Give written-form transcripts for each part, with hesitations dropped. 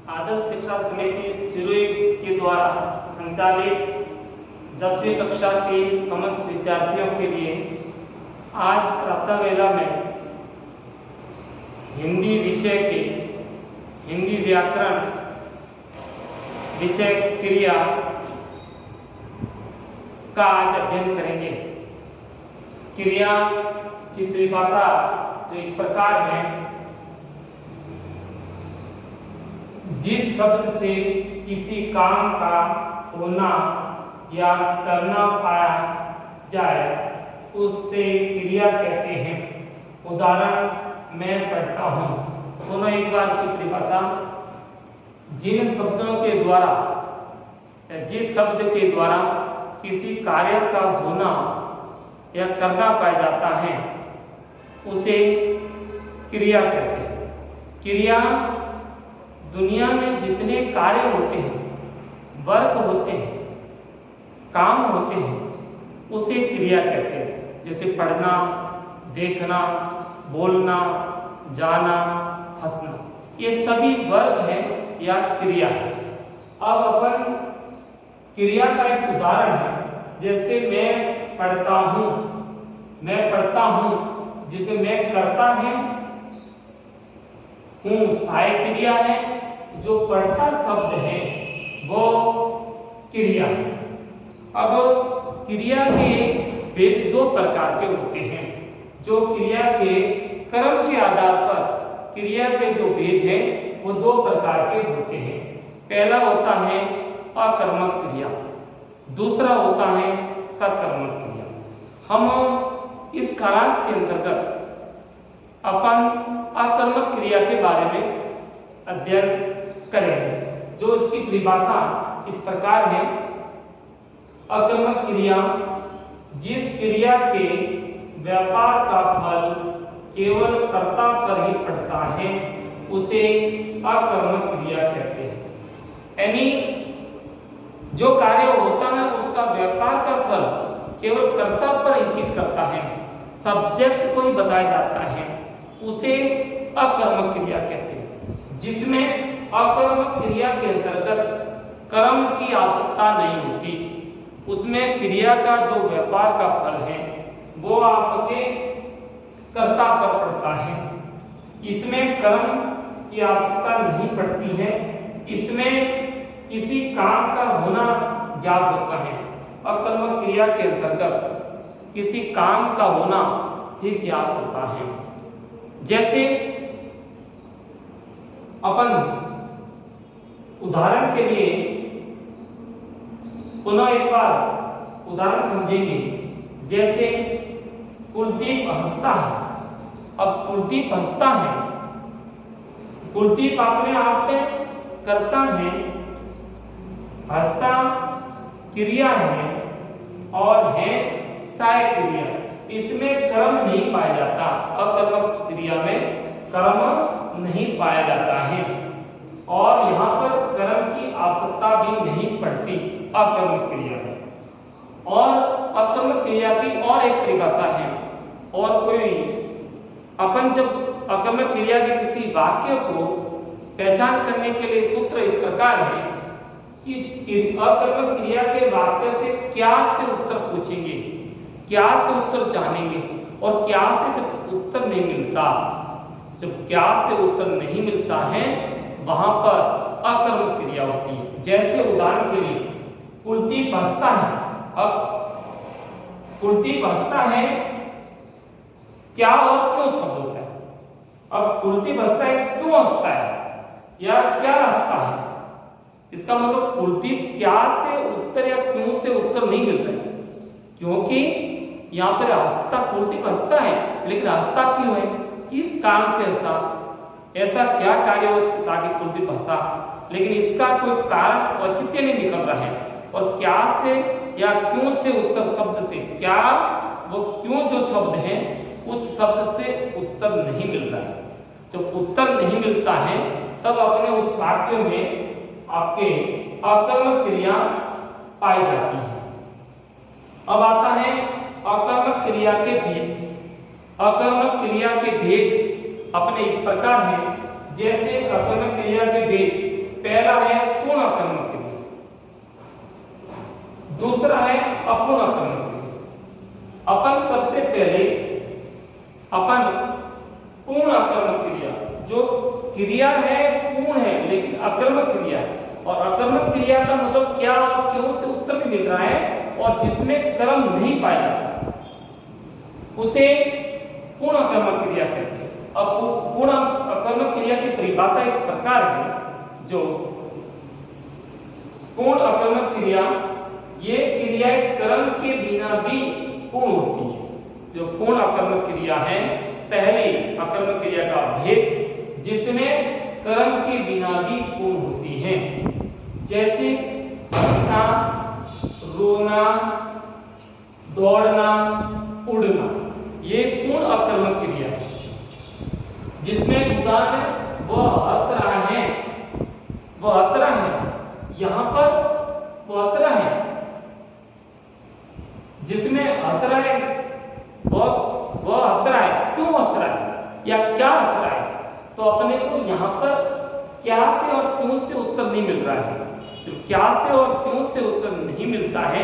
आदर्श शिक्षा समिति सिरोही के द्वारा संचालित 10वीं कक्षा के समस्त विद्यार्थियों के लिए आज प्रातः वेला में हिंदी विषय के हिंदी व्याकरण विषय क्रिया का आज अध्ययन करेंगे। क्रिया की परिभाषा जो इस प्रकार है, जिस शब्द से किसी काम का होना या करना पाया जाए उससे क्रिया कहते हैं। उदाहरण मैं पढ़ता हूँ। दोनों एक बार इसकी परिभाषा, जिन शब्दों के द्वारा जिस शब्द के द्वारा किसी कार्य का होना या करना पाया जाता है उसे क्रिया कहते हैं। क्रिया दुनिया में जितने कार्य होते हैं, वर्क होते हैं, काम होते हैं, उसे क्रिया कहते हैं। जैसे पढ़ना, देखना, बोलना, जाना, हंसना, ये सभी वर्ब है या क्रिया है। अब अपन क्रिया का एक उदाहरण है, जैसे मैं पढ़ता हूँ। मैं पढ़ता हूँ जिसे मैं करता है हूँ सहायक क्रिया है, जो पढ़ता शब्द है वो क्रिया है। अब क्रिया के भेद दो प्रकार के होते हैं। जो क्रिया के क्रम के आधार पर क्रिया के जो भेद है वो दो प्रकार के होते हैं। पहला होता है अकर्मक क्रिया, दूसरा होता है सकर्मक क्रिया। हम इस क्लास के अंतर्गत अपन अकर्मक क्रिया के बारे में अध्ययन करेंगे। जो इसकी परिभाषा इस प्रकार है, अकर्मक क्रिया जिस क्रिया के व्यापार का फल केवल कर्ता पर ही पड़ता है उसे अकर्मक क्रिया कहते हैं। यानी जो कार्य होता है उसका व्यापार का फल केवल कर्ता पर इंगित करता है, सब्जेक्ट को ही बताया जाता है, उसे अकर्मक क्रिया कहते हैं। जिसमें अकर्मक क्रिया के अंतर्गत कर्म की आवश्यकता नहीं होती, उसमें क्रिया का जो व्यापार का फल है वो आपके कर्ता पर पड़ता है। इसमें कर्म की आवश्यकता नहीं पड़ती है, इसमें किसी काम का होना ज्ञात होता है। अकर्मक क्रिया के अंतर्गत किसी काम का होना ही ज्ञात होता है। जैसे अपन उदाहरण के लिए पुनः एक बार उदाहरण समझेंगे। जैसे कुलदीप हंसता है। अब कुलदीप हंसता है, कुलदीप अपने आप में करता है, हंसता क्रिया है और है सहायक क्रिया। इसमें कर्म नहीं पाया जाता। अकर्मक क्रिया में कर्म नहीं पाया जाता है और यहाँ पर कर्म की आवश्यकता भी नहीं पड़ती अकर्मक क्रिया में। और अकर्मक क्रिया की और एक परिभाषा है। और कोई अपन जब अकर्मक क्रिया के किसी वाक्य को पहचान करने के लिए सूत्र इस प्रकार है कि अकर्मक क्रिया के वाक्य से क्या से उत्तर पूछेंगे, क्या से उत्तर जानेंगे, और क्या से जब उत्तर नहीं मिलता, जब क्या से उत्तर नहीं मिलता है वहां पर अकर्मक क्रिया होती है। जैसे उदाहरण के लिए कुलदीप हंसता है। अब कुलदीप हंसता है, क्या और क्यों शब्द होता है। अब कुलदीप हंसता है, क्यों हंसता है या क्या हंसता है, इसका मतलब कुलदीप क्या से उत्तर या क्यों से उत्तर नहीं मिल रहा है, क्योंकि यहाँ पर हंसता कुलदीप हंसता है, लेकिन हंसता क्यों है, किस कारण से हंसा, ऐसा क्या कार्य हो ताकि कुलदीप हंसा, लेकिन इसका कोई कारण औचित्य नहीं निकल रहा है। और क्या से या क्यों से उत्तर शब्द से, क्या वो क्यों जो शब्द है उस शब्द से उत्तर नहीं मिल रहा है। जब उत्तर नहीं मिलता है तब अपने उस वाक्य में आपके अकर्मक क्रिया पाई जाती है। अब आता है अकर्मक क्रिया के भेद। अकर्मक क्रिया के भेद अपने इस प्रकार है। जैसे अकर्मक क्रिया के भेद, पहला है पूर्ण आकर्मक क्रिया, दूसरा है अपूर्ण आकर्मक क्रिया। अपन सबसे पहले अपन पूर्ण आकर्मक क्रिया, जो क्रिया है पूर्ण है लेकिन आकर्मक क्रिया है, और आकर्मक क्रिया का मतलब क्या और क्यों से उत्तर नहीं मिल रहा है और जिसमें क्रम नहीं पाया जाता, उसे पूर्ण आकर्मक क्रिया कहते हैं। अब पूर्ण आकर्मक क्रिया की परिभाषा इस प्रकार है, जो पूर्ण आकर्मक क्रिया, ये क्रियाएं क्रम के बिना भी पूर्ण होती है। जो पूर्ण आकर्मक क्रिया है, पहली आकर्मक क्रिया का भेद, जिसमें क्रम के बिना भी पूर्ण होती है, जैसे हंसना, रोना, दौड़ना, उड़ना, ये पूर्ण आकर्मक क्रिया है। जिसमें उदाहरण वह हंस रहा है, वह हंस रहा है, यहां पर वो हंस रहा है, जिसमें हंस रहा है वह हंस रहा है, क्यों हंस रहा है या क्या हंस रहा है, तो अपने को यहां पर क्या से और क्यों से उत्तर नहीं मिल रहा है। तो क्या से और क्यों से उत्तर नहीं मिलता है,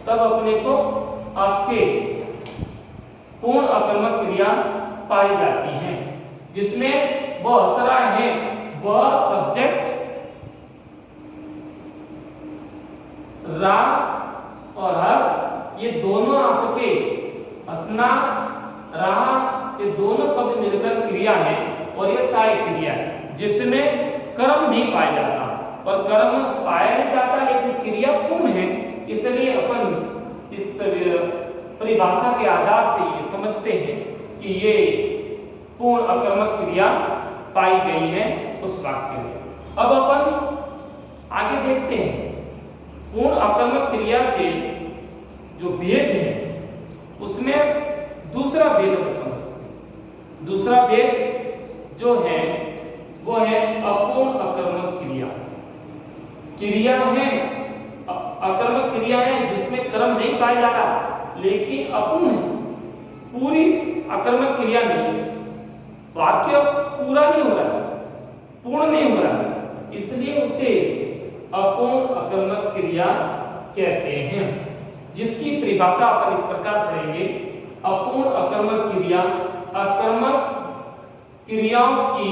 तब अपने को आपके पूर्ण आकर्मक क्रिया पाई जाती है, जिसमें वह हंस रहा है, वह सब्जेक्ट रा और हंस, ये दोनों आपके हंसना, रहा, ये दोनों शब्द मिलकर क्रिया है और ये सहायक क्रिया है, जिसमें कर्म नहीं पाया जाता, और कर्म पाया नहीं जाता लेकिन क्रिया पूर्ण है। इसलिए अपन इस परिभाषा के आधार से ये समझते हैं कि ये पूर्ण आकर्मक क्रिया पाई गई है उस वाक्य में। अब अपन आगे देखते हैं पूर्ण आकर्मक क्रिया के जो भेद है, उसमें दूसरा भेद हम समझते हैं। दूसरा भेद जो है वो है अपूर्ण आकर्मक क्रिया। क्रिया है, आकर्मक क्रिया है जिसमें क्रम नहीं पाया जा रहा लेकिन अपूर्ण है, पूरी आकर्मक क्रिया नहीं है, वाक्य पूरा नहीं हो रहा, पूर्ण नहीं हो रहा, इसलिए उसे अपूर्ण आकर्मक क्रिया कहते हैं, जिसकी परिभाषा अपन इस प्रकार पढ़ेंगे। अपूर्ण आकर्मक क्रिया आकर्मक क्रियाओं की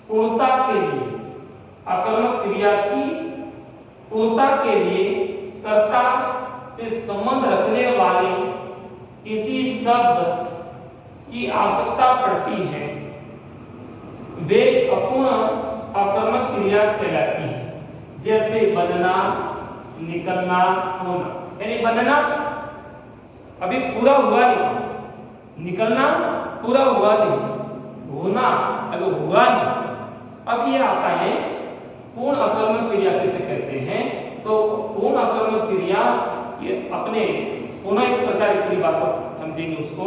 पूर्णता के लिए, आकर्मक क्रिया की पूर्णता के लिए कर्ता से संबंध रखने वाले किसी शब्द की आवश्यकता पड़ती है, वे अपूर्ण आकर्मक क्रिया कहलाती है। जैसे बनना, निकलना, होना। यानी बनना अभी पूरा हुआ नहीं, निकलना पूरा हुआ नहीं, होना अभी हुआ नहीं। अब ये आता है पूर्ण आकर्मक क्रिया किसे कहते हैं। तो पूर्ण आकर्मक क्रिया ये अपने पुनः इस प्रकार की परिभाषा समझेंगे उसको।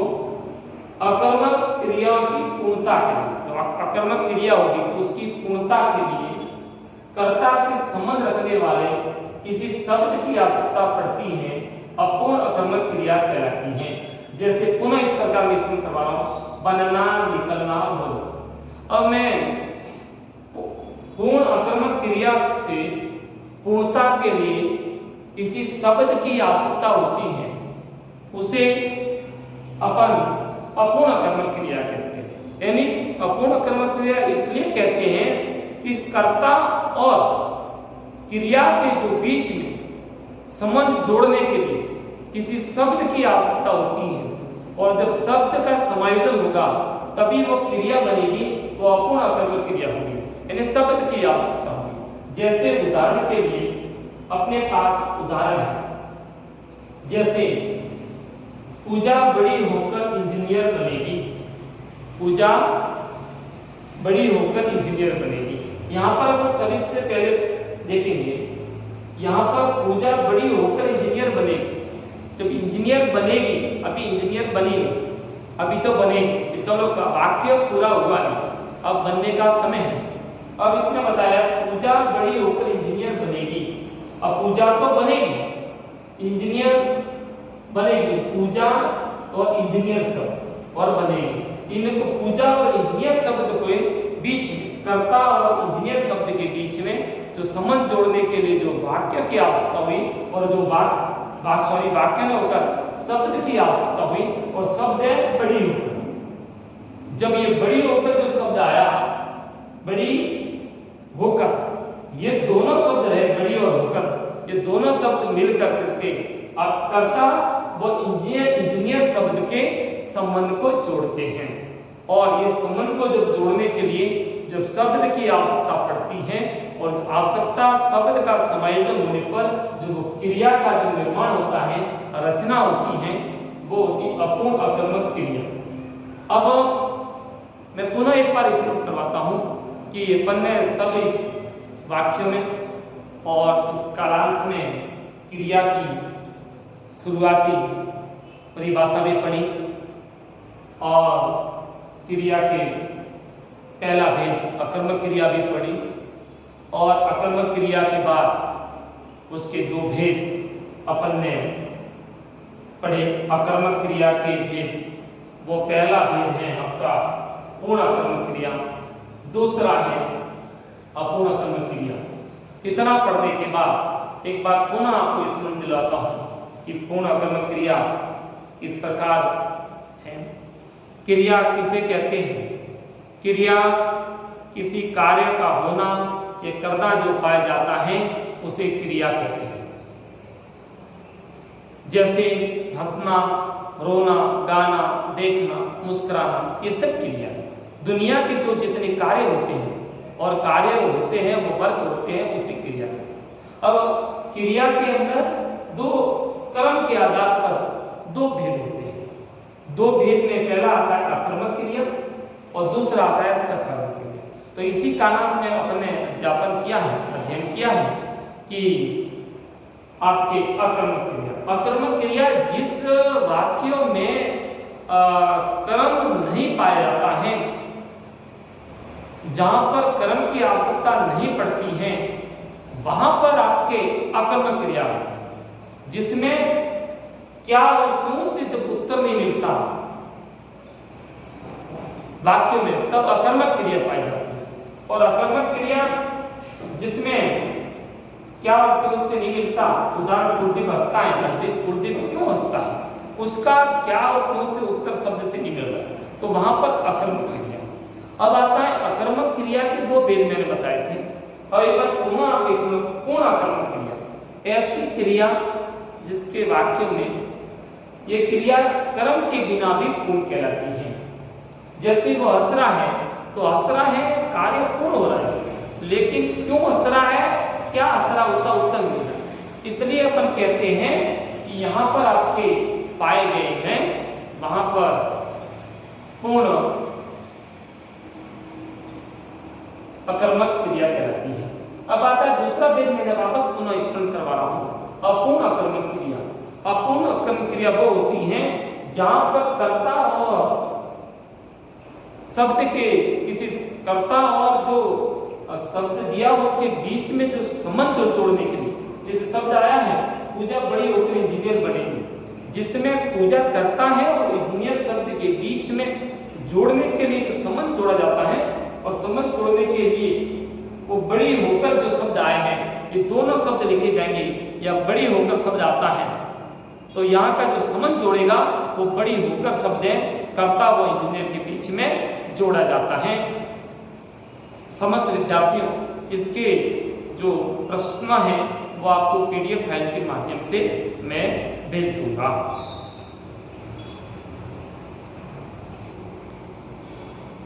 आकर्मक क्रियाओं की पूर्णता के लिए, जो आकर्मक क्रिया होगी उसकी पूर्णता के लिए कर्ता से संबंध रखने वाले किसी शब्द की आवश्यकता पड़ती है, अपूर्ण आकर्मक क्रिया कहलाती है। जैसे पुनः इस प्रकार में इसमें करवा रहा हूं, बनना, निकलना, होना। अब मैं पूर्ण आकर्मक क्रिया से पूर्णता के लिए किसी शब्द की आवश्यकता होती है, उसे अपन अपूर्ण आकर्मक क्रिया कहते हैं। यानी अपूर्ण आकर्मक क्रिया इसलिए कहते हैं कि कर्ता और क्रिया के जो बीच में संबंध जोड़ने के लिए किसी शब्द की आवश्यकता होती है, और जब शब्द का समायोजन होगा तभी वो क्रिया बनेगी, वो अपूर्ण आकर्मक क्रिया होगी, यानी शब्द की आवश्यकता होगी। जैसे उदाहरण के लिए अपने पास उदाहरण है, जैसे पूजा बड़ी होकर इंजीनियर बनेगी, पूजा बड़ी होकर इंजीनियर बनेगी। यहाँ पर अपन सभी से पहले देखेंगे, यहाँ पर पूजा बड़ी होकर इंजीनियर बनेगी। जब इंजीनियर बनेगी, अभी इंजीनियर बनेगी, अभी तो बनेगी, इसका मतलब वाक्य पूरा हुआ नहीं, अब बनने का समय है। अब इसने बताया पूजा बड़ी होकर इंजीनियर बनेगी, अब पूजा तो बनेगी, इंजीनियर बनेगी, पूजा और इंजीनियर शब्द और बनेगी। इनको पूजा और इंजीनियर शब्द के बीच, कर्ता और इंजीनियर शब्द के बीच में जो संबंध जोड़ने के लिए जो वाक्य की आवश्यकता हुई और जो वाक्य में होकर शब्द की आवश्यकता हुई और शब्द है बड़ी होकर। जब ये बड़ी होकर जो शब्द आया, बड़ी होकर, ये दोनों शब्द रहे बड़ी और होकर, ये दोनों शब्द मिलकर करके अब कर्ता व इंजीनियर शब्द के संबंध को जोड़ते हैं। और ये संबंध को जब जोड़ने के लिए जब शब्द की आवश्यकता पड़ती है और आवश्यकता शब्द का समायोजन होने पर जो क्रिया का जो निर्माण होता है, रचना होती है, वो होती अपूर्ण आक्रमक क्रिया। अब मैं पुनः एक बार स्पष्ट करवाता हूँ कि अपन ने सब इस वाक्य में और इस कालांश में क्रिया की शुरुआती परिभाषा भी पढ़ी और क्रिया के पहला भेद अकर्मक क्रिया भी पढ़ी और अकर्मक क्रिया के बाद उसके दो भेद अपन ने पढ़े। अकर्मक क्रिया के भेद, वो पहला भेद है आपका पूर्ण अकर्मक क्रिया, दूसरा है अपूर्ण अकर्मक क्रिया। इतना पढ़ने के बाद एक बार पुनः आपको स्मरण दिलाता हूँ कि पूर्ण अकर्मक क्रिया इस प्रकार है। क्रिया किसे कहते हैं? क्रिया किसी कार्य का होना या करना जो पाया जाता है उसे क्रिया कहते हैं। जैसे हंसना, रोना, गाना, देखना, मुस्कुराना, ये सब क्रिया है। दुनिया के जो जितने कार्य होते हैं और कार्य होते हैं वो वर्ग होते हैं, उसी क्रिया का। अब क्रिया के अंदर दो क्रम के आधार पर दो भेद होते हैं। दो भेद में पहला आता है अकर्मक क्रिया और दूसरा आता है सकर्मक क्रिया। तो इसी कालांश में अपने अध्यापन किया है, अध्ययन किया है कि आपके अकर्मक क्रिया, अकर्मक क्रिया जिस वाक्यों में कर्म नहीं पाया जाता है, जहां पर कर्म की आवश्यकता नहीं पड़ती है, वहां पर आपके अकर्मक क्रिया होती है। जिसमें क्या और क्यों से जब उत्तर नहीं मिलता वाक्य में, तब अकर्मक क्रिया पाई जाती है। और अकर्मक क्रिया जिसमें क्या और क्यों से नहीं मिलता, उदाहरण कुलदीप हंसता है, कुलदीप क्यों हंसता है, उसका क्या और क्यों से उत्तर शब्द से नहीं मिल रहा, तो वहां पर अकर्मक क्रिया। अब आता है अकर्मक क्रिया के दो भेद मैंने बताए थे, और एक बार पुनः आप इसमें पूर्ण अकर्मक क्रिया, ऐसी क्रिया जिसके वाक्यों में ये क्रिया कर्म के बिना भी पूर्ण कहलाती है। जैसे वो हंस रहा है, तो हंस रहा है, कार्य पूर्ण हो रहा है, लेकिन क्यों हंस रहा है, क्या हंस रहा, उसका उत्तर मिल रहा है। इसलिए अपन कहते हैं कि यहाँ पर आपके पाए गए हैं, वहां पर पूर्ण अकर्मक क्रिया कहलाती है। अब आता है दूसरा भेद, मैंने वापस पुनः स्मरण करवा रहा हूं, अपूर्ण अकर्मक क्रिया। अपूर्ण अकर्मक क्रिया वो होती है जहां पर कर्ता और शब्द के किसी कर्ता और जो शब्द दिया उसके बीच में जो संबंध जोड़ने के लिए, जैसे शब्द आया है पूजा बड़ी होकर इंजीनियर बनेगी, जिसमें पूजा करता है और इंजीनियर शब्द के बीच में जोड़ने के लिए जो संबंध जोड़ा जाता है, और संबंध जोड़ने के लिए वो बड़ी होकर जो शब्द आए हैं, ये दोनों शब्द लिखे जाएंगे या बड़ी होकर शब्द आता है, तो यहाँ का जो संबंध जोड़ेगा वो बड़ी होकर शब्द है कर्ता व इंजीनियर के बीच में जोड़ा जाता है। समस्त विद्यार्थियों, इसके जो प्रश्न है वो आपको PDF फाइल के माध्यम से मैं भेज दूंगा।